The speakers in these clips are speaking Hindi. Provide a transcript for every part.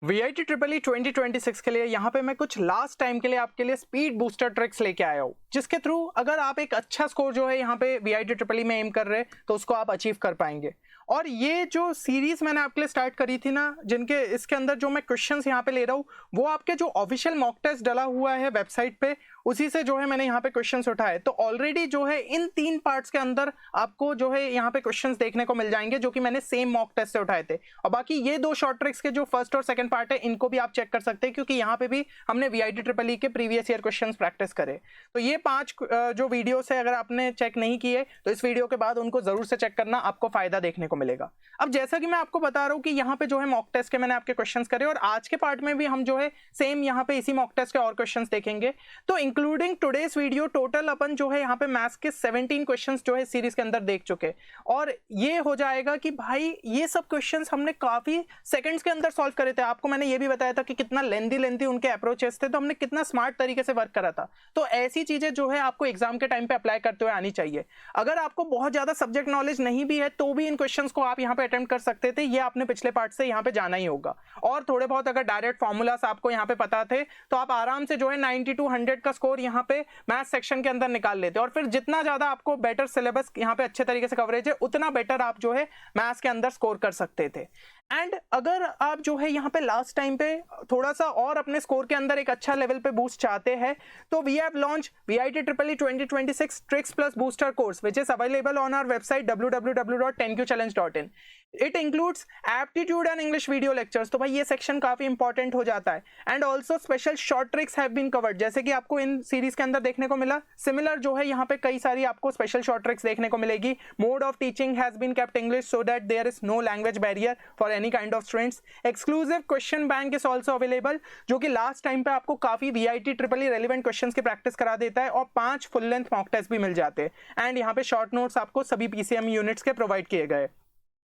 VIT ट्रिपल ई 2026 के लिए यहाँ पे मैं कुछ लास्ट टाइम के लिए आपके लिए स्पीड बूस्टर ट्रिक्स लेके आया हूँ, जिसके थ्रू अगर आप एक अच्छा स्कोर जो है यहाँ पे VIT ट्रिपल ई में एम कर रहे हैं तो उसको आप अचीव कर पाएंगे। और ये जो सीरीज मैंने आपके लिए स्टार्ट करी थी ना, जिनके इसके अंदर जो मैं क्वेश्चंस यहाँ पे ले रहा हूँ वो आपके जो ऑफिशियल मॉक टेस्ट डला हुआ है वेबसाइट पे, उसी से जो है मैंने यहाँ पे क्वेश्चंस उठाए। तो ऑलरेडी जो है इन 3 पार्ट्स के अंदर आपको जो है यहाँ पे क्वेश्चंस देखने को मिल जाएंगे जो कि मैंने सेम मॉक टेस्ट से उठाए थे। और बाकी ये 2 शॉर्ट ट्रिक्स के जो फर्स्ट और सेकंड पार्ट है इनको भी आप चेक कर सकते हैं, क्योंकि यहाँ पे भी हमने VIT ट्रिपल ई के प्रीवियस ईयर क्वेश्चंस प्रैक्टिस करे। तो ये 5 जो वीडियोस है, अगर आपने चेक नहीं किए तो इस वीडियो के बाद उनको जरूर से चेक करना, आपको फायदा देखने को मिलेगा। अब जैसा कि मैं आपको बता रहा हूँ कि यहाँ पे जो है मॉक टेस्ट के मैंने आपके क्वेश्चंस करे, और आज के पार्ट में भी हम जो है सेम यहाँ पे इसी मॉक टेस्ट के और क्वेश्चंस देखेंगे। तो इंक्लूडिंग टुडेस वीडियो टोटल अपन जो है यहाँ पे मैथ्स के 17 क्वेश्चंस जो है सीरीज के अंदर देख चुके, और ये हो जाएगा कि भाई ये सब क्वेश्चंस हमने काफी सेकंड्स के अंदर सॉल्व करे थे। आपको मैंने ये भी बताया था कि कितना लेंथी उनके अप्रोचेस थे, तो हमने कितना स्मार्ट तरीके से वर्क करा था। तो ऐसी चीजें जो है आपको एग्जाम के टाइम पे अप्लाई करते हुए आनी चाहिए। अगर आपको बहुत ज्यादा सब्जेक्ट नॉलेज नहीं भी है तो भी इन क्वेश्चंस को आप यहाँ पे अटेम्प्ट कर सकते थे, ये आपने पिछले पार्ट से यहाँ पे जाना ही होगा। और थोड़े बहुत अगर डायरेक्ट फॉर्मूलास आपको यहाँ पे पता थे तो आप आराम से जो है 90 to 100 का स्कोर यहाँ पे मैथ सेक्शन के अंदर निकाल लेते। और फिर जितना ज्यादा आपको बेटर सिलेबस यहाँ पे अच्छे तरीके से कवरेज है, उतना बेटर आप जो है मैथ्स के अंदर स्कोर कर सकते थे। एंड अगर आप जो है यहाँ पे लास्ट टाइम पे थोड़ा सा और अपने स्कोर के अंदर एक अच्छा लेवल पे बूस्ट चाहते हैं, तो we have launch VIT triple E 2026 tricks plus booster course which is available on our website www.10qchallenge.in। It includes aptitude and English video lectures. तो भाई ये सेक्शन काफी इंपॉर्टेंट हो जाता है। And also special short tricks have been covered, जैसे कि आपको इन सीरीज के अंदर देखने को मिला। सिमिलर जो है यहाँ पे कई सारी आपको स्पेशल शॉर्ट ट्रिक्स देखने को मिलेगी। Mode of teaching has been kept English so that there is no language barrier for any kind of students. Exclusive question bank is also available, जो कि लास्ट टाइम पे आपको काफी VIT ट्रिपल ई रेलिवेंट क्वेश्चंस की प्रैक्टिस करा देता है, और 5 फुल लेंथ मॉक टेस्ट भी मिल जाते हैं। एंड यहाँ पे शॉर्ट नोट्स आपको सभी PCM यूनिट्स के प्रोवाइड किए गए।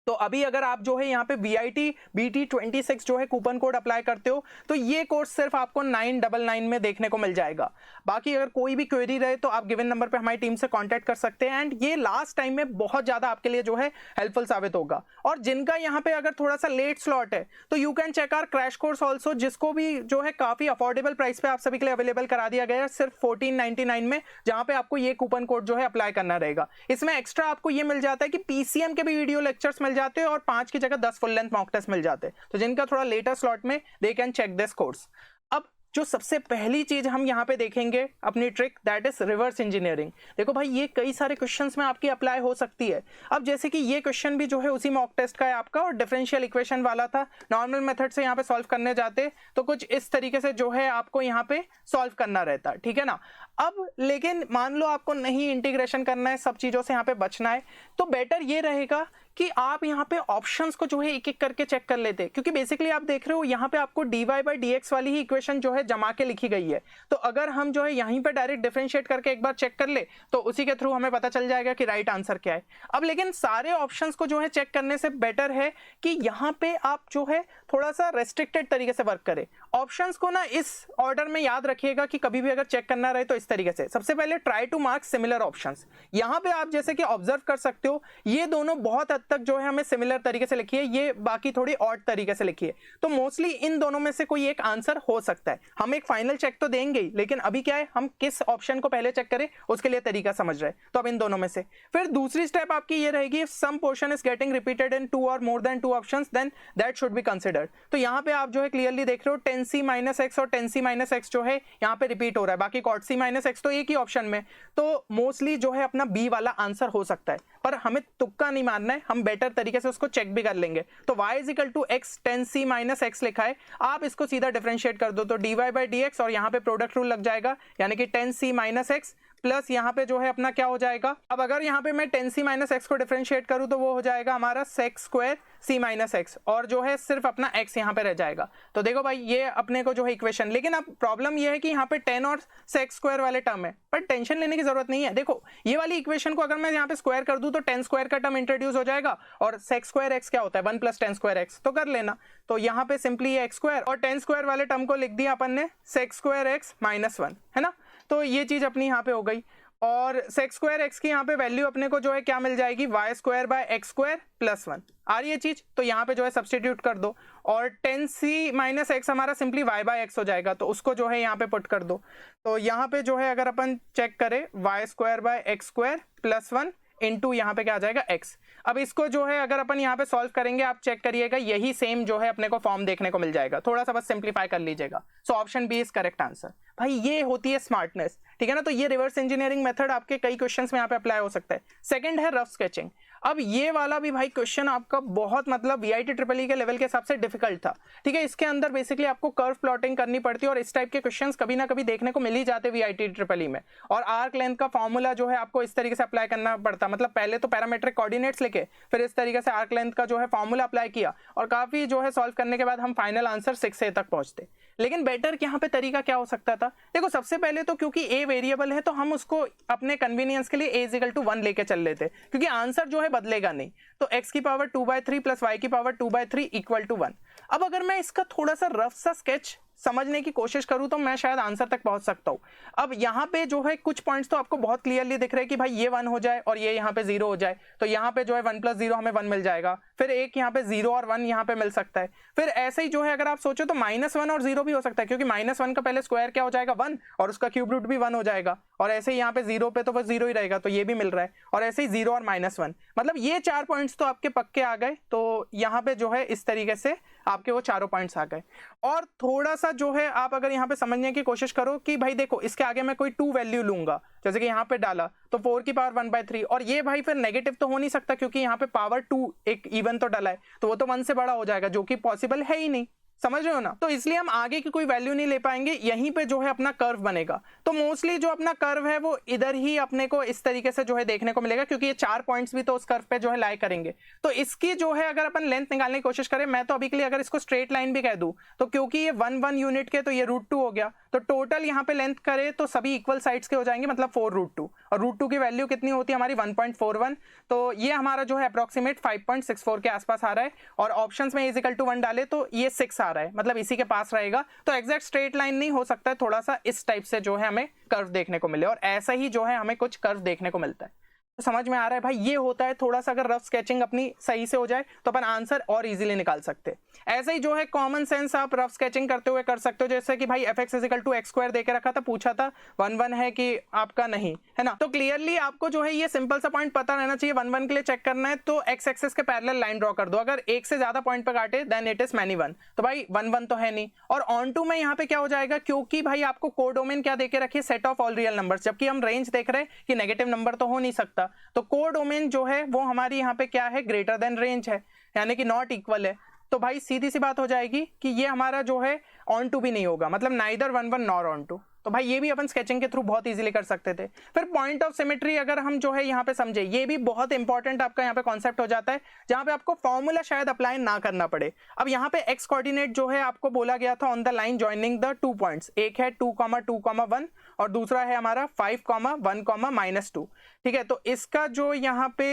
तो अभी अगर आप जो है यहाँ पे VIT BT 26 जो है कूपन कोड अप्लाई करते हो तो ये कोर्स सिर्फ आपको 999 में देखने को मिल जाएगा। बाकी अगर कोई भी क्वेरी रहे तो आप गिवन नंबर पे हमारी टीम से कांटेक्ट कर सकते हैं। एंड ये लास्ट टाइम में बहुत ज्यादा आपके लिए जो है हेल्पफुल साबित होगा। और जिनका यहाँ पे अगर थोड़ा सा लेट स्लॉट है तो you can check our crash course also, जिसको भी जो है काफी अफोर्डेबल प्राइस पे आप सभी के लिए अवेलेबल करा दिया गया है, सिर्फ 1499 में, जहां पे आपको ये कूपन कोड जो है अप्लाई करना रहेगा। इसमें एक्स्ट्रा आपको ये मिल जाता है कि PCM के भी वीडियो लेक्चर्स मिल जाते हैं और 5 की जगह 10 फुल लेंथ मॉक टेस्ट मिल जाते हैं। तो जिनका थोड़ा लेटर स्लॉट में they can check this course. अब जो सबसे पहली चीज हम यहाँ पे देखेंगे अपनी trick, that is reverse engineering. देखो भाई ये कई सारे क्वेश्चंस में आपकी अप्लाई हो सकती है। अब जैसे कि ये क्वेश्चन भी जो है उसी मॉक टेस्ट का है आपका, और डिफरेंशियल इक्वेशन वाला था। नॉर्मल मेथड से यहाँ पे सॉल्व करने जाते तो कुछ इस तरीके से जो है आपको यहाँ पे सॉल्व करना रहता, ठीक है ना। अब लेकिन मान लो आपको नहीं इंटीग्रेशन करना है, सब चीजों से यहाँ पे बचना है, तो बेटर ये रहेगा कि आप यहाँ पे ऑप्शंस को जो है एक एक करके चेक कर लेते, क्योंकि बेसिकली आप देख रहे हो यहाँ पे आपको dy/dx वाली ही इक्वेशन जो है जमा के लिखी गई है। तो अगर हम जो है यहीं पे डायरेक्ट डिफरेंशिएट करके एक बार चेक कर ले तो उसी के थ्रू हमें पता चल जाएगा कि राइट आंसर क्या है। अब लेकिन सारे ऑप्शंस को जो है चेक करने से बेटर है कि यहाँ पे आप जो है थोड़ा सा रेस्ट्रिक्टेड तरीके से वर्क करें। ऑप्शंस को ना इस ऑर्डर में याद रखिएगा कि कभी भी अगर चेक करना रहे तो इस तरीके से। सबसे पहले try to mark similar options. यहाँ पे आप जैसे कि ऑब्जर्व कर सकते हो ये दोनों बहुत हद तक जो है हमें सिमिलर तरीके से लिखी है, ये बाकी थोड़ी ऑड तरीके से लिखी है। तो मोस्टली इन दोनों में से कोई एक आंसर हो सकता है। हम एक फाइनल चेक तो देंगे ही, लेकिन अभी क्या है हम किस ऑप्शन को पहले चेक करें उसके लिए तरीका समझ रहे हैं। तो अब इन दोनों में से फिर दूसरी स्टेप आपकी ये रहेगी, some portion is getting repeated in 2 और more than 2 options then that should be considered. तो यहाँ पे आप जो है क्लियरली देख रहे हो 10c-x और 10c-x जो है यहाँ पे रिपीट हो रहा है, बाकी cot c-x तो एक ही ऑप्शन में। तो मोस्टली जो है अपना बी वाला आंसर हो सकता है, पर हमें तुक्का नहीं मारना है, हम बेटर तरीके से उसको चेक भी कर लेंगे। तो y equal to x 10c-x लिखा है, आप इसको सीधा डिफरेंशिएट कर दो तो dy/dx और यहाँ पे प्रोडक्ट रूल लग जाएगा, यानी कि 10c-x प्लस यहाँ पे जो है अपना क्या हो जाएगा। अब अगर यहाँ पे मैं 10c-x को डिफरेंशिएट करूँ तो वो हो जाएगा हमारा sec² c-x, और जो है सिर्फ अपना x यहाँ पे रह जाएगा। तो देखो भाई ये अपने को जो है इक्वेशन, लेकिन अब प्रॉब्लम ये है कि यहाँ पे 10 और sec² वाले टर्म है, पर टेंशन लेने की जरूरत नहीं है। देखो ये वाली इक्वेशन को अगर मैं यहाँ पे स्क्वायर कर दूं तो 10² का टर्म इंट्रोड्यूस हो जाएगा, और sec² x क्या होता है 1 + 10² x, तो कर लेना। तो यहाँ पे सिंपली ये x² और 10² वाले टर्म को लिख दिया अपन ने sec² x - 1, है ना। तो ये चीज अपनी यहाँ पे हो गई, और sec² x की यहाँ पे वैल्यू अपने को जो है क्या मिल जाएगी y² / x² + 1। आ रही है चीज, तो यहाँ पे जो है सब्सटीट्यूट कर दो, और 10c माइनस एक्स हमारा सिंपली y बाय एक्स हो जाएगा, तो उसको जो है यहाँ पे पुट कर दो। तो यहाँ पे जो है अगर अपन चेक करें Y square by X square plus 1 into यहाँ पे क्या आ जाएगा x। अब इसको जो है अगर अपन यहाँ पे सॉल्व करेंगे, आप चेक करिएगा यही सेम जो है अपने को फॉर्म देखने को मिल जाएगा, थोड़ा सा बस सिंप्लीफाई कर लीजिएगा। So option B is correct answer. भाई ये होती है स्मार्टनेस, ठीक है ना। तो ये रिवर्स इंजीनियरिंग मेथड आपके कई क्वेश्चंस में यहाँ पे अप्लाई हो सकता है। सेकंड है रफ स्केचिंग। अब ये वाला भी भाई क्वेश्चन आपका बहुत मतलब वीआईटी ट्रिपल ई के लेवल के हिसाब से डिफिकल्ट था, ठीक है। इसके अंदर बेसिकली आपको कर्व प्लॉटिंग करनी पड़ती है और इस टाइप के क्वेश्चंस कभी ना कभी देखने को मिल ही जाते वीआईटी ट्रिपल ई में। और आर्क लेंथ का फॉर्मूला जो है आपको इस तरीके से अप्लाई करना पड़ता, मतलब पहले तो पैरामेट्रिक कोऑर्डिनेट्स लेके फिर इस तरीके से आर्क लेंथ का जो है फॉर्मूला अप्लाई किया और काफी जो है सॉल्व करने के बाद हम फाइनल आंसर 6a तक पहुंचते। लेकिन बेटर यहाँ पे तरीका क्या हो सकता था, देखो सबसे पहले तो क्योंकि a वेरिएबल है तो हम उसको अपने कन्वीनियंस के लिए a इक्वल टू 1 लेके चल लेते, क्योंकि आंसर जो है बदलेगा नहीं। तो x की पावर 2/3 प्लस y की पावर 2/3 इक्वल टू 1। अब अगर मैं इसका थोड़ा सा रफ सा स्केच समझने की कोशिश करूं तो मैं शायद आंसर तक पहुंच सकता हूं। अब यहाँ पे जो है कुछ पॉइंट्स तो आपको बहुत क्लियरली दिख रहे हैं कि भाई ये 1 हो जाए और ये यहाँ पे 0 हो जाए, तो यहाँ पे जो है 1 + 0 हमें 1 मिल जाएगा, फिर एक यहाँ पे 0 और 1 यहाँ पे मिल सकता है। फिर ऐसे ही जो है अगर आप सोचो तो -1 और 0 भी हो सकता है, क्योंकि -1 का पहले स्क्वायर क्या हो जाएगा 1 और उसका क्यूब रूट भी 1 हो जाएगा, और ऐसे ही यहाँ पे 0 पे तो वो 0 ही रहेगा, तो ये भी मिल रहा है, और ऐसे ही 0 और -1, मतलब ये 4 पॉइंट्स तो आपके पक्के आ गए। तो यहाँ पे जो है इस तरीके से आपके वो चारों पॉइंट्स आ गए। और थोड़ा सा जो है आप अगर यहाँ पे समझने की कोशिश करो कि भाई देखो इसके आगे मैं कोई 2 वैल्यू लूंगा, जैसे कि यहाँ पे डाला तो 4 की पावर 1/3, और ये भाई फिर नेगेटिव तो हो नहीं सकता क्योंकि यहाँ पे पावर 2 एक इवन तो डाला है, तो वो तो 1 से बड़ा हो जाएगा, जो कि पॉसिबल है ही नहीं, समझ रहे हो ना। तो इसलिए हम आगे की कोई वैल्यू नहीं ले पाएंगे, यहीं पे जो है अपना कर्व बनेगा। तो मोस्टली जो अपना कर्व है वो इधर ही अपने को इस तरीके से जो है देखने को मिलेगा, क्योंकि ये 4 पॉइंट्स भी तो उस कर्व पे जो है लाई करेंगे। तो इसकी जो है अगर अपन लेंथ निकालने की कोशिश करें, मैं तो अभी के लिए अगर इसको स्ट्रेट लाइन भी कह दूं तो क्योंकि ये 1 यूनिट के, तो ये √2 हो गया, तो टोटल यहाँ पे लेंथ करे तो सभी इक्वल साइड्स के हो जाएंगे, मतलब 4√2, और √2 की वैल्यू कितनी होती है हमारी 1.41, तो ये हमारा जो है अप्रोक्सीमेट 5.64 के आसपास आ रहा है। और ऑप्शंस में इज इक्वल टू 1 डाले तो ये 6 आ रहा है, मतलब इसी के पास रहेगा। तो एग्जैक्ट स्ट्रेट लाइन नहीं हो सकता है, थोड़ा सा इस टाइप से जो है हमें कर्व देखने को मिले, और ऐसा ही जो है हमें कुछ कर्व देखने को मिलता है। तो समझ में आ रहा है भाई, ये होता है थोड़ा सा अगर रफ स्केचिंग अपनी सही से हो जाए तो अपन आंसर और इजीली निकाल सकते हैं। ऐसे ही जो है कॉमन सेंस आप रफ स्केचिंग करते हुए कर सकते हो, जैसे कि भाई fx = x² देके रखा था, पूछा था 1 है कि आपका नहीं है ना, तो क्लियरली आपको जो है ये सिंपल सा पॉइंट पता रहना चाहिए। 1 के लिए चेक करना है तो x एक्सिस के पैरेलल लाइन ड्रॉ कर दो, अगर एक से ज्यादा पॉइंट पे काटे देन इट इज मैनी 1, तो भाई 1 तो है नहीं। और ऑन टू में यहाँ पे क्या हो जाएगा, क्योंकि भाई आपको कोडोमेन क्या देके रखिए, set of all real numbers, जबकि हम रेंज देख रहे हैं कि नेगेटिव नंबर तो हो नहीं सकता, तो कोडोमेन जो है वो हमारी यहाँ पे क्या है, ग्रेटर देन रेंज है, यानी कि नॉट इक्वल है। तो भाई सीधी सी बात हो जाएगी कि ये हमारा जो है ऑन टू भी नहीं होगा, मतलब नाइदर 1 नॉर ऑन टू। तो भाई ये भी अपन स्केचिंग के थ्रू बहुत इजीली कर सकते थे। फिर पॉइंट ऑफ सिमेट्री अगर हम जो है यहाँ पे समझे, ये भी बहुत इंपॉर्टेंट आपका यहाँ पे कॉन्सेप्ट हो जाता है, जहाँ पे आपको फॉर्मूला शायद अप्लाई ना करना पड़े। अब यहाँ पे एक्स कोऑर्डिनेट जो है आपको बोला गया था on the line joining the 2 points, एक है 2,2,1 और दूसरा है हमारा 5,1,-2, ठीक है। तो इसका जो यहाँ पे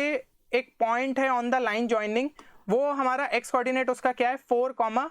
एक पॉइंट है ऑन द लाइन जॉइनिंग, वो हमारा एक्स कोऑर्डिनेट उसका क्या है 4,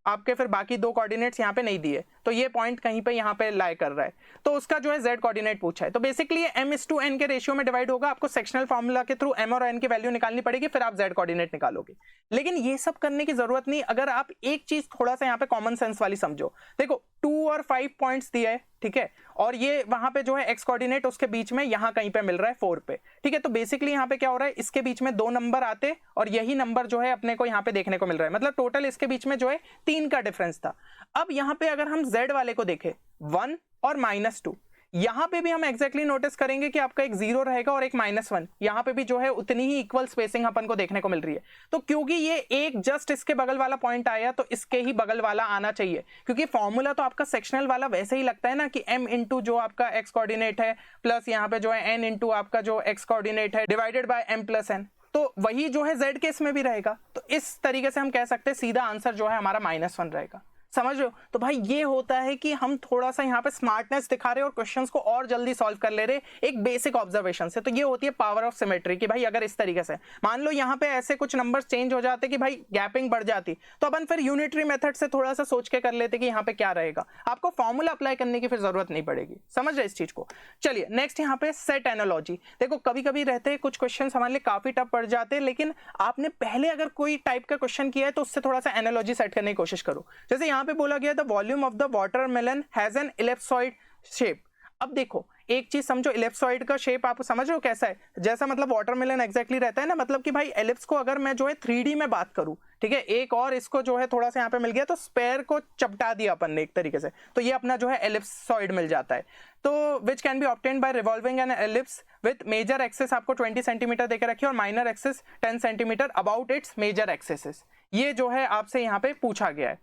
आपके फिर बाकी 2 कोऑर्डिनेट्स यहाँ पे नहीं दिए, तो ये पॉइंट कहीं पे यहाँ पे लाई कर रहा है, तो उसका जो है z कोऑर्डिनेट पूछा है। तो बेसिकली ये m/n के रेशियो में डिवाइड होगा, आपको सेक्शनल फार्मूला के थ्रू m और n की वैल्यू निकालनी पड़ेगी, फिर आप z कोऑर्डिनेट निकालोगे। लेकिन ये सब करने की जरूरत नहीं, अगर आप एक चीज थोड़ा सा यहाँ पे कॉमन सेंस वाली समझो। देखो 2 और 5 पॉइंट्स दिया है, ठीक है, और ये वहां पे जो है x कोऑर्डिनेट उसके बीच में यहाँ कहीं पे मिल रहा है 4 पे, ठीक है। तो बेसिकली यहाँ पे क्या हो रहा है, इसके बीच में 2 नंबर आते और यही नंबर जो है अपने को यहाँ पे देखने को मिल रहा है, मतलब टोटल इसके बीच में जो है 3 का डिफरेंस था। अब यहाँ पे अगर हम z वाले को देखें 1 और -2, यहाँ पे भी हम एग्जैक्टली नोटिस करेंगे कि आपका एक 0 रहेगा और एक -1, यहाँ पे भी जो है उतनी ही इक्वल स्पेसिंग अपन को देखने को मिल रही है। तो क्योंकि ये एक जस्ट इसके बगल वाला पॉइंट आया तो इसके ही बगल वाला आना चाहिए, क्योंकि फॉर्मूला तो आपका सेक्शनल वाला वैसे ही लगता है ना कि m इंटू जो आपका x कोऑर्डिनेट है प्लस यहाँ पे जो है n इंटू आपका जो x कोऑर्डिनेट है डिवाइडेड बाय m + n, तो वही जो है z केस में भी रहेगा। तो इस तरीके से हम कह सकते हैं सीधा आंसर जो है हमारा -1 रहेगा। समझ रहे हो? तो भाई ये होता है कि हम थोड़ा सा यहाँ पे स्मार्टनेस दिखा रहे हैं और क्वेश्चंस को और जल्दी सॉल्व कर ले रहे एक बेसिक ऑब्जर्वेशन से। तो ये होती है पावर ऑफ सिमेट्री कि भाई अगर इस तरीके से मान लो यहाँ पे ऐसे कुछ नंबर्स चेंज हो जाते कि भाई गैपिंग बढ़ जाती, तो अपन फिर यूनिटरी मेथड से थोड़ा सा सोच के कर लेते कि यहाँ पे क्या रहेगा। आपको फॉर्मूला अप्लाई करने की फिर जरूरत नहीं पड़ेगी। समझ रहे इस चीज को? चलिए नेक्स्ट यहाँ पे सेट एनालॉजी। देखो कभी कभी रहते हैं कुछ क्वेश्चन हमारे लिए काफी टफ पड़ जाते हैं, लेकिन आपने पहले अगर कोई टाइप का क्वेश्चन किया है तो उससे थोड़ा सा एनालॉजी सेट करने की कोशिश करो। जैसे यहाँ पे बोला गया the volume of the watermelon has an ellipsoid shape. अब देखो एक चीज समझो, इलिप्सॉइड का शेप आप समझ रहे हो कैसा है? जैसा मतलब वाटरमेलन एग्जैक्टली रहता है ना, मतलब कि भाई एलिप्स को अगर मैं जो है 3D में बात करूं, ठीक है, एक और इसको जो है थोड़ा सा यहाँ पे मिल गया तो स्पेयर को चपटा दिया अपन ने एक तरीके से, तो ये अपना जो है एलिप्सॉइड मिल जाता है। तो which can be obtained by revolving an ellipse with major axis आपको 20 सेंटीमीटर देकर रखी और minor axis 10 centimetre about its major axis. ये जो है आपसे यहाँ पे पूछा गया है।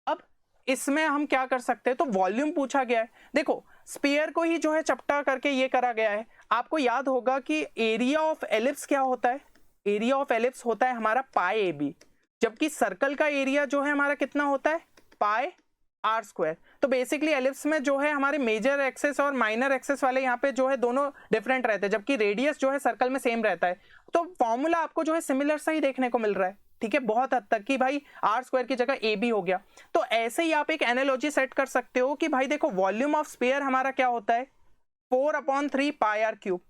अब इसमें हम क्या कर सकते हैं, तो वॉल्यूम पूछा गया है। देखो स्फीयर को ही जो है चपटा करके ये करा गया है। आपको याद होगा कि एरिया ऑफ एलिप्स क्या होता है? एरिया ऑफ एलिप्स होता है हमारा पाई ए बी, जबकि सर्कल का एरिया जो है हमारा कितना होता है? पाई आर स्क्वायर। तो बेसिकली एलिप्स में जो है हमारे मेजर एक्सेस और माइनर एक्सेस वाले यहाँ पे जो है दोनों डिफरेंट रहते हैं, जबकि रेडियस जो है सर्कल में सेम रहता है। तो फॉर्मूला आपको जो है सिमिलर सा ही देखने को मिल रहा है, ठीक है, बहुत हद तक कि भाई आर स्क्वायर की जगह ए बी हो गया। तो ऐसे ही आप एक एनालॉजी सेट कर सकते हो कि भाई देखो वॉल्यूम ऑफ स्फीयर हमारा क्या होता है? 4/3 पाई आर क्यूब।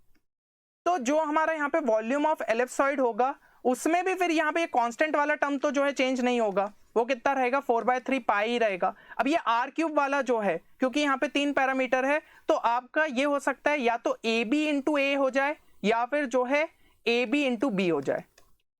तो जो हमारा यहाँ पे वॉल्यूम ऑफ एलिप्सॉइड होगा उसमें भी फिर यहाँ पे ये कांस्टेंट वाला टर्म तो जो है चेंज नहीं होगा, वो कितना रहेगा? 4/3 पाई ही रहेगा। अब ये आर क्यूब वाला जो है, क्योंकि यहाँ पे 3 पैरामीटर है, तो आपका ये हो सकता है या तो ए बी इंटू ए हो जाए या फिर जो है ए बी इंटू बी हो जाए।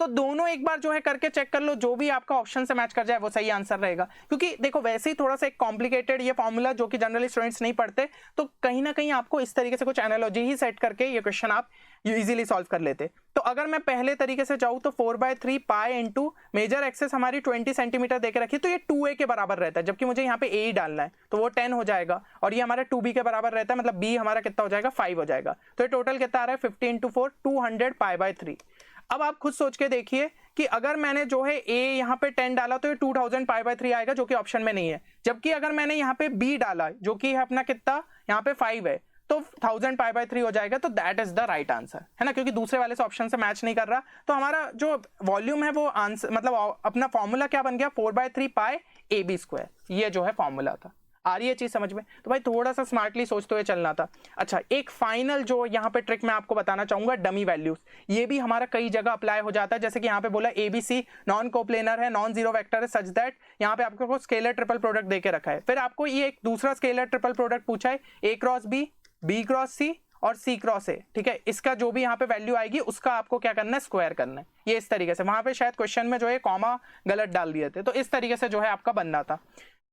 तो दोनों एक बार जो है करके चेक कर लो, जो भी आपका ऑप्शन से मैच कर जाए वो सही आंसर रहेगा। क्योंकि देखो वैसे ही थोड़ा सा एक कॉम्प्लिकेटेड ये फॉर्मूला जो कि जनरली स्टूडेंट्स नहीं पढ़ते, तो कहीं ना कहीं आपको इस तरीके से कुछ एनालॉजी ही सेट करके ये क्वेश्चन आप इजीली सॉल्व कर लेते। तो अगर मैं पहले तरीके से जाऊं तो 4/3 पाई इंटू मेजर एक्सेस हमारी 20 सेंटीमीटर देके रखी, तो ये 2a के बराबर रहता है, जबकि मुझे यहाँ पे a ही डालना है, तो वो 10 हो जाएगा। और ये हमारा 2b के बराबर रहता है, मतलब b हमारा कितना हो जाएगा? 5 हो जाएगा। तो ये टोटल कितना आ रहा है? 50 इंटू 4 200 पाई/3। अब आप खुद सोच के देखिए कि अगर मैंने जो है a यहाँ पे 10 डाला तो ये 2000 पाई/3 आएगा, जो कि ऑप्शन में नहीं है। जबकि अगर मैंने यहाँ पे b डाला जो कि है अपना कितना, यहाँ पे 5 है, तो 1000 पाई/3 हो जाएगा। तो that is the right answer, है ना, क्योंकि दूसरे वाले से ऑप्शन से मैच नहीं कर रहा। तो हमारा जो वॉल्यूम है वो आंसर मतलब अपना फॉर्मूला क्या बन गया? 4/3 पाई ए बी स्क्वायर। ये जो है फॉर्मूला था। आ रही है चीज समझ में? तो भाई थोड़ा सा स्मार्टली सोचते हुए चलना था। अच्छा, एक फाइनल जो यहाँ पे ट्रिक मैं आपको बताना चाहूंगा, डमी वैल्यूज। ये भी हमारा कई जगह अप्लाई हो जाता है। जैसे कि यहाँ पे बोला ABC नॉन कोप्लेनर है, नॉन जीरो वेक्टर है, सच दैट यहाँ पे आपको स्केलर ट्रिपल प्रोडक्ट देके रखा है। फिर आपको ये एक दूसरा स्केलर ट्रिपल प्रोडक्ट पूछा है, A cross B, B cross C और C क्रॉस A, ठीक है। इसका जो भी यहाँ पे वैल्यू आएगी उसका आपको क्या करना है? स्क्वायर करना है। ये इस तरीके से, वहां पे शायद क्वेश्चन में जो है कॉमा गलत डाल दिए थे, तो इस तरीके से जो है आपका बनना था।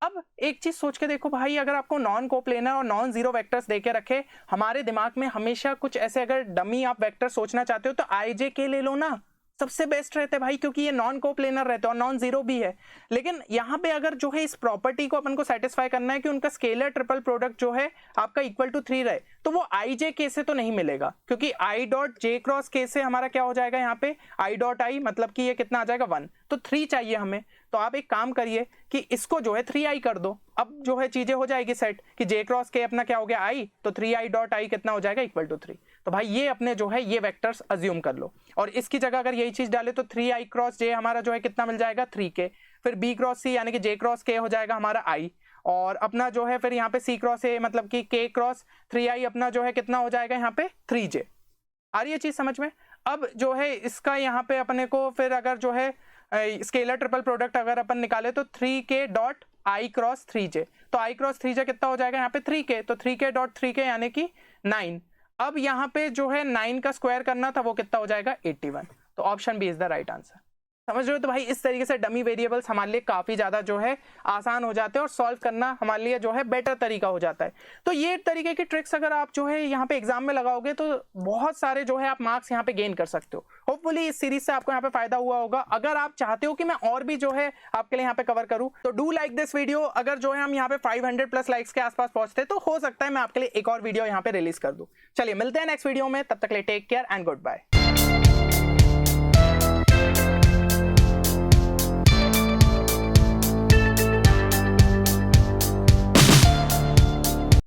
अब एक चीज सोच के देखो भाई, अगर आपको नॉन कोप्लेनर और नॉन जीरो वेक्टर्स देके रखे, हमारे दिमाग में हमेशा कुछ ऐसे, अगर डमी आप वेक्टर सोचना चाहते हो तो IJK ले लो ना, सबसे बेस्ट रहते हैं भाई, क्योंकि ये नॉन कोप्लेनर रहते हैं और नॉन जीरो भी है। लेकिन यहाँ पे अगर जो है इस प्रॉपर्टी को अपन को सेटिस्फाई करना है कि उनका स्केलर ट्रिपल प्रोडक्ट जो है आपका इक्वल टू 3 रहे, तो वो IJK से तो नहीं मिलेगा, क्योंकि I dot J cross K से हमारा क्या हो जाएगा? यहाँ पे I डॉट I, मतलब कि ये कितना आ जाएगा? 1। तो 3 चाहिए हमें। तो आप एक काम करिए कि इसको जो है 3i कर दो। अब जो है चीजें हो जाएगी सेट कि J क्रॉस K अपना क्या हो गया? I, तो 3i डॉट I कितना हो जाएगा? Equal to 3। तो भाई ये अपने जो है ये वेक्टर्स अज्यूम कर लो, और इसकी जगह अगर यही चीज डाले तो 3i क्रॉस J हमारा जो है कितना मिल जाएगा? 3k। फिर B क्रॉस C यानी कि J क्रॉस K हो जाएगा हमारा I, और अपना जो है फिर यहाँ पे C क्रॉस A मतलब कि K क्रॉस 3i अपना जो है कितना हो जाएगा? यहाँ पे 3j। आ रही है चीज समझ में? अब जो है इसका यहाँ पे अपने को फिर अगर जो है स्केलर ट्रिपल प्रोडक्ट अगर अपन निकाले तो 3k dot I cross 3j, तो I क्रॉस 3j कितना हो जाएगा? यहाँ पे 3k, तो 3k डॉट 3k यानी कि 9। अब यहाँ पे जो है 9 का स्क्वायर करना था, वो कितना हो जाएगा? 81। तो option B is the right answer. समझ रहे हो? तो भाई इस तरीके से डमी वेरिएबल्स हमारे लिए काफी ज्यादा जो है आसान हो जाते हैं और सॉल्व करना हमारे लिए जो है बेटर तरीका हो जाता है। तो ये तरीके की ट्रिक्स अगर आप जो है यहाँ पे एग्जाम में लगाओगे तो बहुत सारे जो है आप मार्क्स यहाँ पे गेन कर सकते हो। होपफुली इस सीरीज से आपको यहाँ पे फायदा हुआ होगा। अगर आप चाहते हो कि मैं और भी जो है आपके लिए यहाँ पे कवर करूँ तो डू लाइक दिस वीडियो। अगर जो है हम यहाँ पे 500+ लाइक्स के आसपास पहुंचते तो हो सकता है मैं आपके लिए एक और वीडियो यहाँ पे रिलीज कर दूं। चलिए मिलते हैं नेक्स्ट वीडियो में, तब तक के लिए take care and good bye.